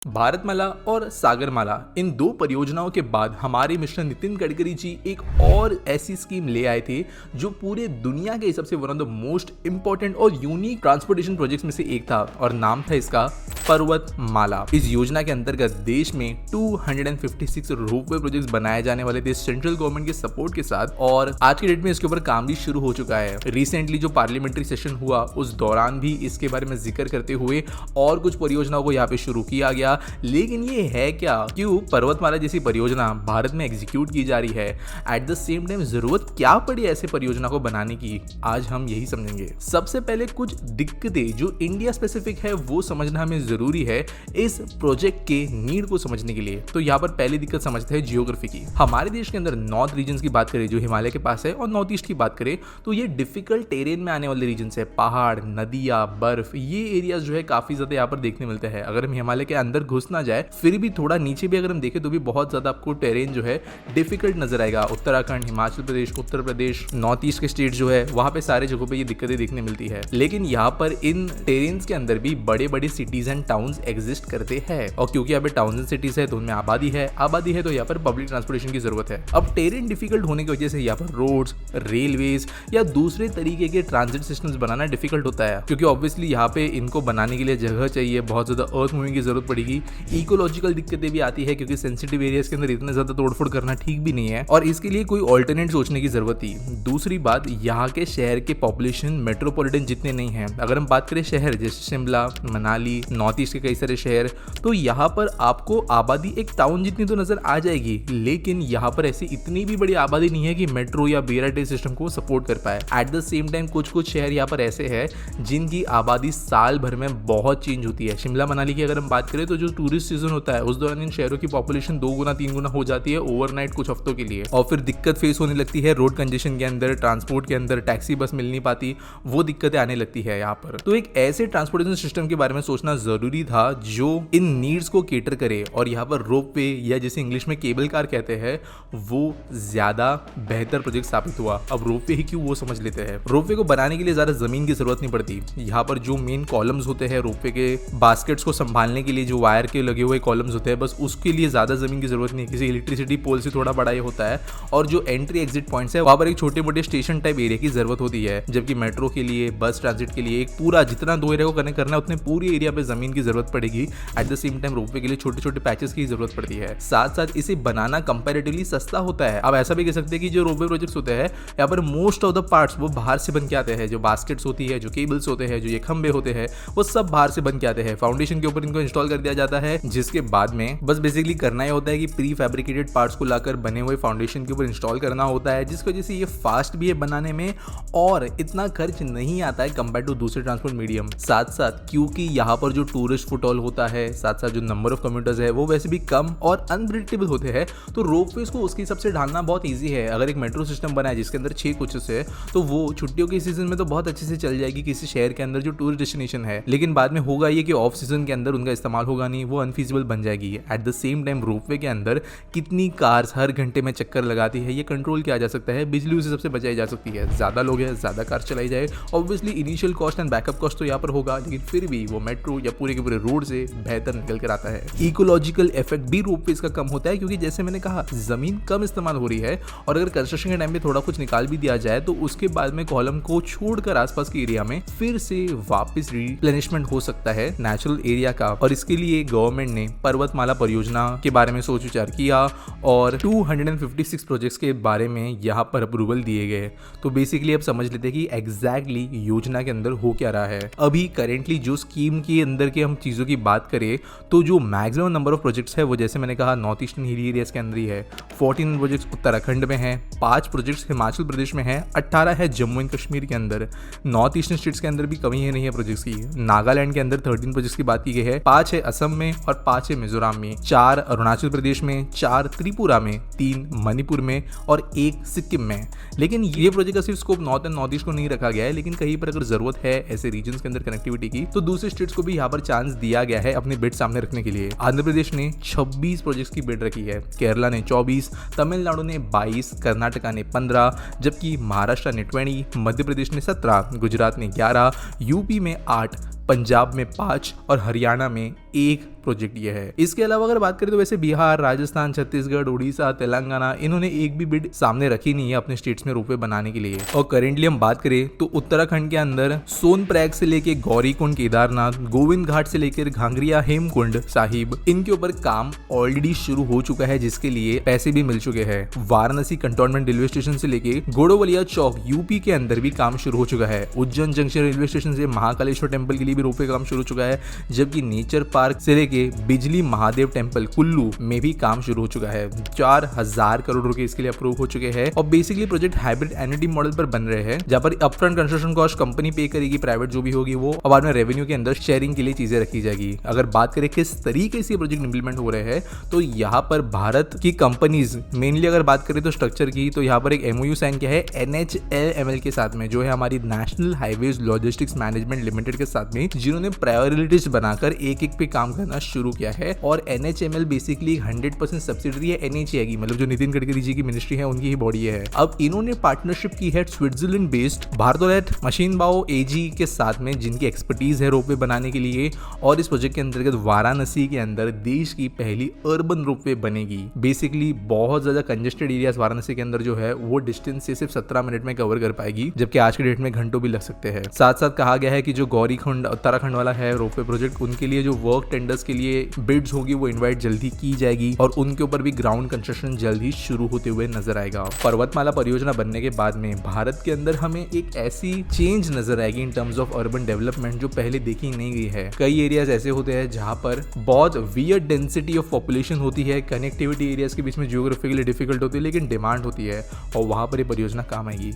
भारतमाला और सागरमाला इन दो परियोजनाओं के बाद हमारे मिस्टर नितिन गडकरी जी एक और ऐसी स्कीम ले आए थे जो पूरे दुनिया के हिसाब से one of the most important और यूनिक ट्रांसपोर्टेशन प्रोजेक्ट्स में से एक था और नाम था इसका पर्वतमाला। इस योजना के अंतर्गत देश में 256 रोपवे प्रोजेक्ट्स बनाए जाने वाले थे सेंट्रल गवर्नमेंट के सपोर्ट के साथ और आज के डेट में इसके ऊपर काम भी शुरू हो चुका है। रिसेंटली जो पार्लियामेंट्री सेशन हुआ उस दौरान भी इसके बारे में जिक्र करते हुए और कुछ परियोजनाओं को यहाँ पे शुरू किया गया। लेकिन ये है क्या, क्यों पर्वतमाला जैसी परियोजना भारत में एग्जीक्यूट की जा रही है, एट द सेम टाइम जरूरत क्या पड़ी ऐसे परियोजना को बनाने की, आज हम यही समझेंगे। सबसे पहले कुछ दिक्कतें जो इंडिया स्पेसिफिक है वो समझना हमें जरूरी है इस प्रोजेक्ट के नीड को समझने के लिए। तो यहाँ पर पहली दिक्कत समझते हैं जियोग्राफी की। हमारे देश के अंदर नॉर्थ रीजन की बात करें जो हिमालय के पास है और नॉर्थ ईस्ट की बात करें तो ये डिफिकल्ट टेरेन में आने वाले रीजन है। पहाड़, नदियां, बर्फ, ये एरियाज जो है काफी ज्यादा यहाँ पर देखने मिलते हैं। अगर हम हिमालय के अंदर घुस ना जाए फिर भी थोड़ा नीचे भी अगर हम देखें तो भी बहुत ज्यादा आपको टेरेन जो है डिफिकल्ट नजर आएगा। उत्तराखंड, हिमाचल प्रदेश, उत्तर प्रदेश, नॉर्थ ईस्ट के स्टेट जो है वहां पे सारे जगहों पे ये दिक्कतें देखने मिलती है। लेकिन यहाँ पर इन टेरेन्स के अंदर भी बड़े बड़े सिटीज एंड टाउन्स एग्जिस्ट करते हैं और क्योंकि यहाँ पे टाउन्स एंड सिटीज है तो उनमें आबादी है तो यहाँ पर पब्लिक ट्रांसपोर्टेशन की जरूरत है। अब टेरेन डिफिकल्ट होने की वजह से यहाँ पर रोड्स, रेलवेज या दूसरे तरीके के ट्रांजिट सिस्टम्स बनाना डिफिकल्ट होता है क्योंकि ऑब्वियसली यहाँ पे इनको बनाने के लिए जगह चाहिए, बहुत ज्यादा अर्थ मूविंग की जरूरत पड़ेगी। इकोलॉजिकल दिक्कतें भी आती है क्योंकि सेंसिटिव एरियाज के अंदर इतने ज्यादा तोड़फोड़ करना ठीक भी नहीं है और इसके लिए कोई ऑल्टरनेट सोचने की जरूरत थी। दूसरी बात, यहाँ के शहर के पॉपुलेशन मेट्रोपॉलिटन जितने नहीं है। अगर हम बात करें शहर जैसे शिमला, मनाली, नॉर्थ ईस्ट के कई सारे शहर, तो यहाँ पर आपको आबादी एक टाउन जितनी तो नजर आ जाएगी, लेकिन यहाँ पर ऐसी इतनी भी बड़ी आबादी नहीं है कि मेट्रो या BRT सिस्टम को सपोर्ट कर पाए। एट द सेम टाइम कुछ शहर यहाँ पर ऐसे हैं जिनकी आबादी साल भर में बहुत चेंज होती है। शिमला मनाली की अगर हम बात करें तो जो टूरिस्ट सीजन होता है उस दौरान इन शहरों की पॉपुलेशन 2 गुना 3 गुना हो जाती है ओवरनाइट कुछ हफ्तों के लिए और फिर दिक्कत फेस होने लगती है रोड कंजेशन के अंदर, ट्रांसपोर्ट के अंदर, टैक्सी बस मिल नहीं पाती, वो दिक्कतें आने लगती है यहाँ पर। तो एक ऐसे ट्रांसपोर्टेशन सिस्टम के बारे में सोचना जरूरी था जो इन नीड्स को केटर करे और यहाँ पर रोपवे या जैसे इंग्लिश में केबल कार कहते हैं वो ज्यादा बेहतर प्रोजेक्ट साबित हुआ। अब रोपवे ही क्यों वो समझ लेते हैं। रोपवे को बनाने के लिए ज्यादा जमीन की जरूरत नहीं पड़ती। यहाँ पर जो मेन कॉलम्स होते हैं रोपवे के बास्केट्स को संभालने के लिए जो वायर के लगे हुए कॉलम्स होते हैं बस उसके लिए ज्यादा जमीन की जरूरत नहीं है। किसी इलेक्ट्रिसिटी पोल से थोड़ा बड़ा ये होता है और जो एंट्री एग्जिट पॉइंट्स है वहां पर एक छोटे मोटे स्टेशन टाइप एरिया की जरूरत होती है, जबकि मेट्रो के लिए, बस ट्रांजिट के लिए एक पूरा जितना दो एरिया को कनेक्ट करना है उतने पूरी एरिया पे जमीन की जरूरत पड़ेगी। At the same time ropeway के लिए छोटे छोटे पैचेस की जरूरत पड़ती है। साथ साथ इसे बनाना कंपैरेटिवली सस्ता होता है। अब ऐसा भी कह सकते हैं कि जो रोपवे प्रोजेक्ट्स होते हैं यहाँ पर मोस्ट ऑफ द पार्ट्स वो बाहर से बन के आते हैं। जो बास्केट्स होती है, जो केबल्स होते हैं, जो ये खंबे होते हैं वो सब बाहर से बन के आते हैं। फाउंडेशन के ऊपर इनको इंस्टॉल कर दिया जाता है जिसके बाद में बस बेसिकली करना ही होता है कि प्री फैब्रिकेटेड पार्ट्स को लाकर बने हुए फाउंडेशन के ऊपर इंस्टॉल करना होता है, जिसकी वजह से ये फास्ट भी है बनाने में और इतना खर्च नहीं आता है कंपेयर टू दूसरे ट्रांसपोर्ट मीडियम। साथ साथ क्योंकि यहाँ पर जो टूरिस्ट फुटफॉल होता है, साथ साथ जो नंबर ऑफ कम्यूटर्स है वो वैसे भी कम और अनप्रेडिक्टेबल होते हैं, तो रोपवेज को उसके हिसाब से ढालना बहुत ईजी है। अगर एक मेट्रो सिस्टम बना है जिसके अंदर 6 कोचेस है तो वो छुट्टियों के सीजन में तो बहुत अच्छे से चल जाएगी किसी शहर के अंदर जो टूरिस्ट डेस्टिनेशन है, लेकिन बाद में होगा ये कि ऑफ सीजन के अंदर उनका इस्तेमाल होगा नहीं, वो अनफीजिबल बन जाएगी। At the same time ropeway के अंदर कितनी कार्स हर घंटे में चक्कर लगाती है ये कंट्रोल किया जा सकता है, बिजली उसी सबसे बचाई जा सकती है। ज्यादा लोग हैं, ज्यादा कार चलाई जाए, obviously initial cost and backup cost तो यहाँ पर होगा, लेकिन फिर भी वो मेट्रो या पूरे के पूरे रोड से बेहतर निकल कर आता है। इकोलॉजिकल इफेक्ट भी रोपवेज का कम होता है क्योंकि जैसे मैंने कहा जमीन कम इस्तेमाल हो रही है और अगर कंस्ट्रक्शन के टाइम पे थोड़ा कुछ निकाल भी दिया जाए तो उसके बाद में कॉलम को छोड़कर आसपास के एरिया में फिर से वापस रिप्लेनिशमेंट हो सकता है नेचुरल एरिया का। और इसके लिए गवर्नमेंट ने पर्वतमाला परियोजना के बारे में सोच विचार किया और 256 प्रोजेक्ट्स के बारे में यहाँ पर अप्रूवल दिए गए। तो बेसिकली अब समझ लेते हैं कि एग्जैक्टली योजना के अंदर हो क्या रहा है। अभी करेंटली जो स्कीम के अंदर के हम चीजों की बात करें तो जो मैक्सिमम नंबर ऑफ प्रोजेक्ट्स है वो जैसे मैंने कहा नॉर्थ ईस्टर्न हिली एरियाज के अंदर ही है। 14 प्रोजेक्ट्स उत्तराखंड में है, 5 प्रोजेक्ट्स हिमाचल प्रदेश में है, 18 है जम्मू एंड कश्मीर के अंदर। नॉर्थ ईस्टर्न स्टेट्स के अंदर भी कमी है नहीं है प्रोजेक्ट्स की। नागालैंड के अंदर 13 प्रोजेक्ट्स की बात की गई है, 5 है असम में और 5 है मिजोरम में, 4 अरुणाचल प्रदेश में, 4 त्रिपुरा में, 3 मणिपुर में और 1 सिक्किम में। लेकिन ये प्रोजेक्ट का सिर्फ scope north and north east को नहीं रखा गया है, लेकिन कहीं पर अगर जरूरत है ऐसे रीजन्स के अंदर कनेक्टिविटी की तो दूसरे स्टेट्स को भी यहाँ पर चांस दिया गया है अपने बिड सामने रखने के लिए। आंध्र प्रदेश ने 26 प्रोजेक्ट्स की बिड रखी है, केरला ने 24, तमिलनाडु ने 22, कर्नाटका ने 15, जबकि महाराष्ट्र ने 20, मध्य प्रदेश ने 17, गुजरात ने 11, यूपी में 8, पंजाब में 5 और हरियाणा में 1 प्रोजेक्ट ये है। इसके अलावा अगर बात करें तो वैसे बिहार, राजस्थान, छत्तीसगढ़, उड़ीसा, तेलंगाना इन्होंने एक भी बिड सामने रखी नहीं है अपने स्टेट्स में रोपवे बनाने के लिए। और करेंटली हम बात करें तो उत्तराखंड के अंदर सोनप्रयाग से लेके गौरीकुंड, केदारनाथ, गोविंद घाट से लेकर घांगरिया, हेमकुंड साहिब इनके ऊपर काम ऑलरेडी शुरू हो चुका है, जिसके लिए पैसे भी मिल चुके हैं। वाराणसी कंटोनमेंट रेलवे स्टेशन से लेके गोड़ोवलिया चौक यूपी के अंदर भी काम शुरू हो चुका है। उज्जैन जंक्शन रेलवे स्टेशन से महाकालेश्वर टेम्पल के लिए भी रोपवे काम शुरू हो चुका है, जबकि नेचर पार्क से लेके बिजली महादेव टेम्पल कुल्लू में भी काम शुरू हो चुका है। 4000 करोड़ रुपए इसके लिए अप्रूव हो चुके हैं। और basically project hybrid annuity model पर बन रहे हैं, जहां पर अपफ्रंट कंस्ट्रक्शन कॉस्ट कंपनी पे करेगी, प्राइवेट जो भी होगी वो, और बाद में रेवेन्यू के अंदर शेयरिंग के लिए चीजें रखी जाएगी। अगर बात करें किस तरीके से प्रोजेक्ट इंप्लीमेंट हो रहे हैं, तो यहाँ पर भारत की कंपनीज मेनली अगर बात करें तो स्ट्रक्चर की, तो यहाँ पर एक MOU साइन किया है NHLML के साथ में, जो है हमारी national highways logistics management limited के साथ में, जिन्होंने प्रायोरिटीज बनाकर एक एक पे काम करना शुरू किया है। और NHML बेसिकली 100% सब्सिडरी है NHA की, मतलब जो नितिन गडकरी जी की मिनिस्ट्री है उनकी ही बॉडी है। अब इन्होंने पार्टनरशिप की है स्विट्जरलैंड बेस्ड भारतोलेट मशीनबाओ AG के साथ में, जिनकी एक्सपर्टीज है रोपवे बनाने के लिए। और इस प्रोजेक्ट के अंतर्गत वाराणसी के अंदर देश की पहली अर्बन रोपवे बनेगी। बेसिकली बहुत ज्यादा कंजेस्टेड एरियाज वाराणसी के अंदर जो है वो डिस्टेंस से सिर्फ 17 मिनट में कवर कर पाएगी, जबकि आज के डेट में घंटों भी लग सकते हैं। साथ साथ कहा गया है कि जो गौरीकुंड उत्तराखंड वाला है रोपवे प्रोजेक्ट, उनके लिए जो वर्क टेंडर्स के लिए बिड्स होगी वो इनवाइट जल्दी की जाएगी, और उनके ऊपर भी ग्राउंड कंस्ट्रक्शन जल्द ही शुरू होते हुए नजर आएगा। पर्वतमाला परियोजना बनने के बाद में भारत के अंदर हमें एक ऐसी चेंज नजर आएगी in terms of urban development जो पहले देखी नहीं गई है। कई एरियाज ऐसे होते हैं जहां पर बहुत वियर्ड डेंसिटी ऑफ पॉपुलेशन होती है, कनेक्टिविटी एरियाज के बीच में जियोग्राफिकली डिफिकल्ट होती है, लेकिन डिमांड होती है, और वहां पर ये परियोजना काम आएगी।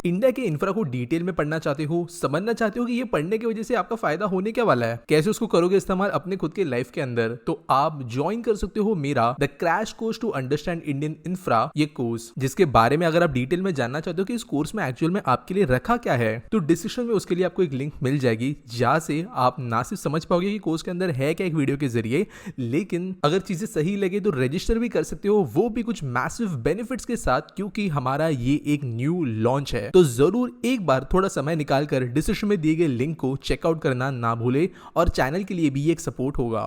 इंडिया के इंफ्रा को डिटेल में पढ़ना चाहते हो, समझना चाहते हो कि ये पढ़ने की वजह से आपका फायदा होने क्या वाला है, कैसे उसको करोगे इस्तेमाल अपने खुद के लाइफ के अंदर, तो आप ज्वाइन कर सकते हो मेरा the crash course to understand Indian infra, ये कोर्स, जिसके बारे में अगर आप डिटेल में जानना चाहते हो कि इस कोर्स में एक्चुअल में आपके लिए रखा क्या है, तो डिस्क्रिप्शन में उसके लिए आपको एक लिंक मिल जाएगी, जहां से आप ना सिर्फ समझ पाओगे कि कोर्स के अंदर है क्या एक वीडियो के जरिए, लेकिन अगर चीजें सही लगे तो रजिस्टर भी कर सकते हो, वो भी कुछ मैसिव बेनिफिट्स के साथ, क्योंकि हमारा ये एक न्यू लॉन्च है। तो जरूर एक बार थोड़ा समय निकालकर डिस्क्रिप्शन में दिए गए लिंक को चेकआउट करना ना भूले, और चैनल के लिए भी एक सपोर्ट होगा।